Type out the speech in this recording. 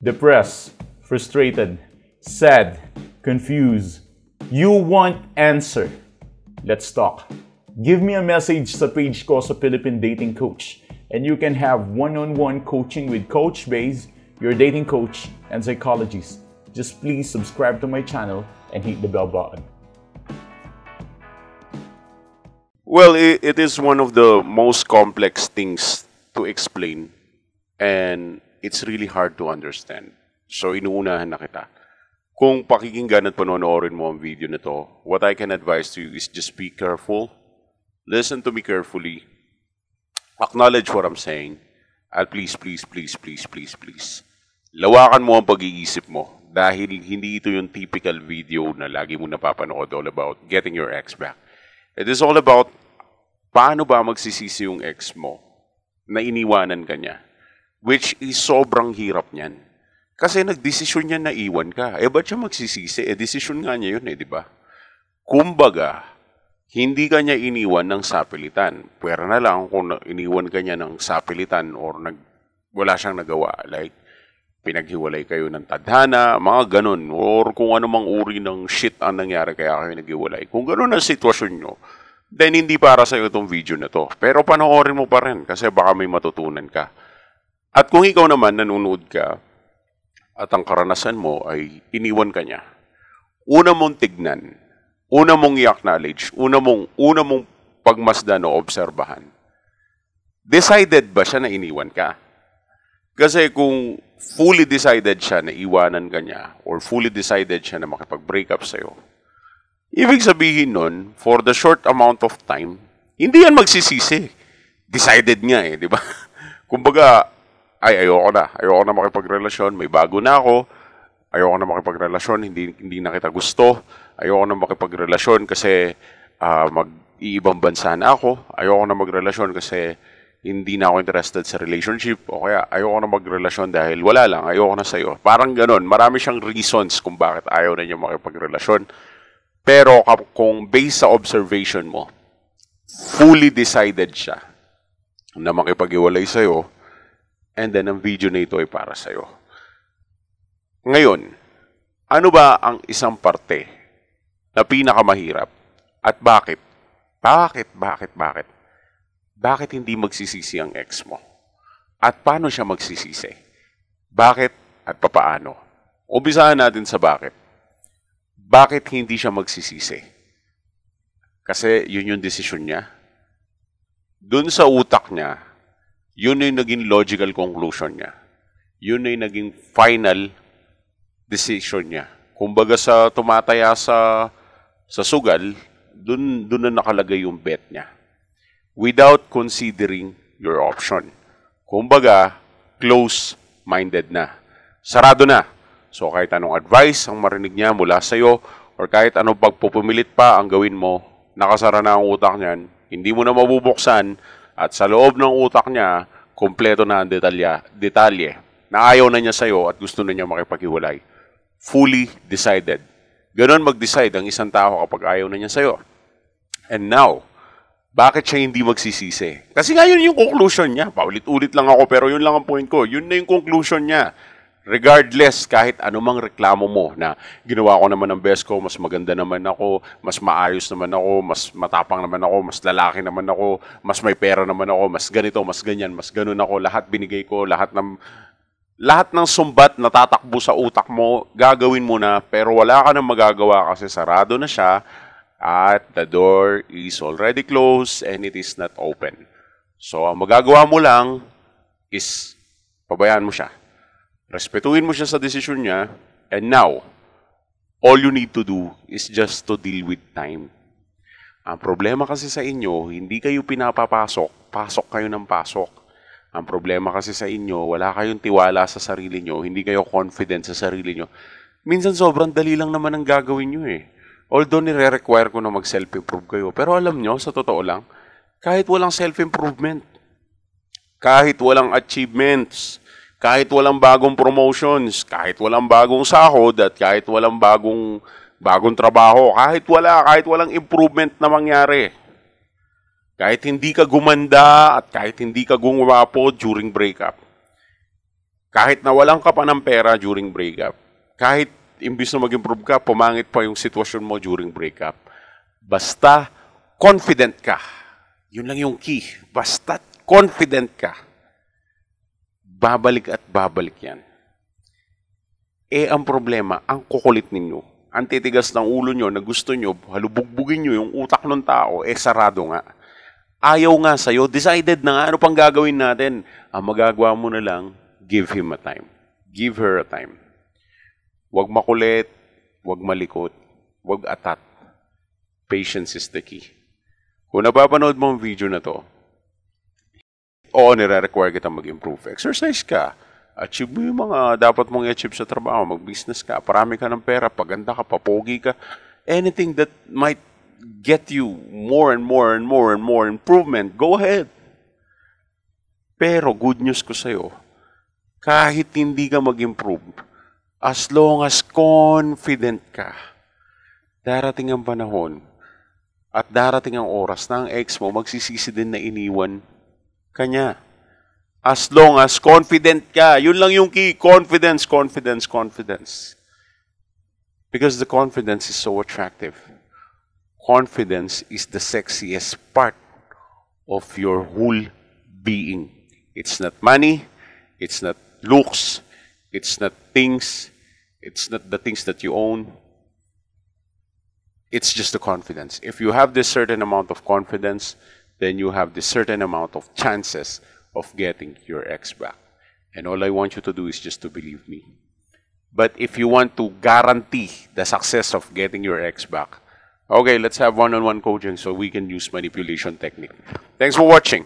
Depressed, frustrated, sad, confused. You want answer. Let's talk. Give me a message sa page ko sa Philippine Dating Coach and you can have one-on-one coaching with Coach Baze, your dating coach and psychologist. Just please subscribe to my channel and hit the bell button. Well, it is one of the most complex things to explain and it's really hard to understand. So, inuunahan na kita. Kung pakikinggan at panonoorin mo ang video na to, what I can advise to you is just be careful. Listen to me carefully. Acknowledge what I'm saying. And please, lawakan mo ang pag-iisip mo dahil hindi ito yung typical video na lagi mo napapanood all about getting your ex back. It is all about paano ba magsisisi yung ex mo na iniwanan ka niya. Which is sobrang hirap niyan. Kasi nagdesisyon niya na iwan ka. Ba't siya magsisisi? Desisyon nga niya yun di ba? Kumbaga, hindi ka niya iniwan ng sapilitan. Pwera na lang kung iniwan ka niya ng sapilitan or wala siyang nagawa. Like, pinaghiwalay kayo ng tadhana, mga ganun. Or kung ano mang uri ng shit ang nangyari kaya kayo naghiwalay. Kung ganun ang sitwasyon nyo, then hindi para sa'yo itong video na to. Pero panoorin mo pa rin kasi baka may matutunan ka. At kung ikaw naman nanonood ka, at ang karanasan mo ay iniwan ka niya, una mong tignan, una mong i-acknowledge, una mong pagmasdan o obserbahan. Decided ba siya na iniwan ka? Kasi kung fully decided siya na iwanan ka niya or fully decided siya na makipag-break up sa'yo, ibig sabihin nun, for the short amount of time, hindi yan magsisisi. Decided nga di ba? Kumbaga, ayoko na makipagrelasyon, may bago na ako, ayoko na makipagrelasyon, hindi na kita gusto, ayoko na makipagrelasyon kasi mag-iibang bansa na ako, ayoko na magrelasyon kasi hindi na ako interested sa relationship, o kaya ayoko na magrelasyon dahil wala lang, ayoko na sa'yo. Parang ganon, marami siyang reasons kung bakit ayaw na niya makipagrelasyon. Pero kung based sa observation mo, fully decided siya na makipag-iwalay sa'yo, and then ang video na ito ay para sa'yo. Ngayon, ano ba ang isang parte na pinakamahirap? At bakit? Bakit hindi magsisisi ang ex mo? At paano siya magsisisi? Bakit at papaano? Umpisahan natin sa bakit. Bakit hindi siya magsisisi? Kasi yun yung desisyon niya. Doon sa utak niya, yun ay naging logical conclusion niya. Yun ay naging final decision niya. Kumbaga sa tumataya sa sugal, dun na nakalagay yung bet niya. Without considering your option. Kumbaga, close-minded na. Sarado na. So kahit anong advice ang marinig niya mula sa'yo, or kahit anong pagpupumilit pa ang gawin mo, nakasara na ang utak niyan, hindi mo na mabubuksan, at sa loob ng utak niya, kompleto na ang detalye na ayaw na niya sa'yo at gusto na niya makipaghiwalay. Fully decided. Ganon mag-decide ang isang tao kapag ayaw na niya sa'yo. And now, bakit siya hindi magsisisi? Kasi nga yun yung conclusion niya. Paulit-ulit lang ako pero yun lang ang point ko. Yun na yung conclusion niya. Regardless, kahit anumang reklamo mo na ginawa ko naman ang best ko, mas maganda naman ako, mas maayos naman ako, mas matapang naman ako, mas lalaki naman ako, mas may pera naman ako, mas ganito, mas ganyan, mas ganun ako, lahat binigay ko, lahat ng sumbat na tatakbo sa utak mo, gagawin mo na, pero wala ka nang magagawa kasi sarado na siya at the door is already closed and it is not open. So, ang magagawa mo lang is pabayaan mo siya. Respetuhin mo siya sa desisyon niya, and now, all you need to do is just to deal with time. Ang problema kasi sa inyo, hindi kayo pinapapasok, pasok kayo ng pasok. Ang problema kasi sa inyo, wala kayong tiwala sa sarili nyo, hindi kayo confident sa sarili nyo. Minsan sobrang dali lang naman ang gagawin nyo Although nire-require ko na mag-self-improve kayo, pero alam nyo, sa totoo lang, kahit walang self-improvement, kahit walang achievements, kahit walang bagong promotions, kahit walang bagong sahod, at kahit walang bagong trabaho, kahit walang improvement na mangyari. Kahit hindi ka gumanda at kahit hindi ka gumapo during breakup. Kahit nawalan ka pa ng pera during breakup, kahit imbis na mag-improve ka, pumangit pa yung sitwasyon mo during breakup, basta confident ka. Yun lang yung key. Basta confident ka. Babalik at babalik yan. Ang problema, ang kukulit ninyo. Ang titigas ng ulo nyo na gusto nyo, halubugbugin nyo yung utak ng tao, sarado nga. Ayaw nga sa'yo, decided na nga, ano pang gagawin natin? Ang magagawa mo na lang, give him a time. Give her a time. Huwag makulit, huwag malikot, huwag atat. Patience is the key. Kung napapanood mo ang video na to, nire-require kita mag-improve. Exercise ka. Achieve mo yung mga dapat mong i-achieve sa trabaho. Mag-business ka. Parami ka ng pera. Paganda ka. Papogi ka. Anything that might get you more and more and more and more improvement, go ahead. Pero good news ko sa'yo, kahit hindi ka mag-improve, as long as confident ka, darating ang panahon at darating ang oras na ang ex mo magsisisi din na iniwan ka niya. As long as confident ka, yun lang yung key. Confidence, confidence, confidence. Because the confidence is so attractive. Confidence is the sexiest part of your whole being. It's not money, it's not looks, it's not things, it's not the things that you own. It's just the confidence. If you have this certain amount of confidence, then you have this certain amount of chances of getting your ex back. And all I want you to do is just to believe me. But if you want to guarantee the success of getting your ex back, okay, let's have one-on-one coaching so we can use manipulation technique. Thanks for watching.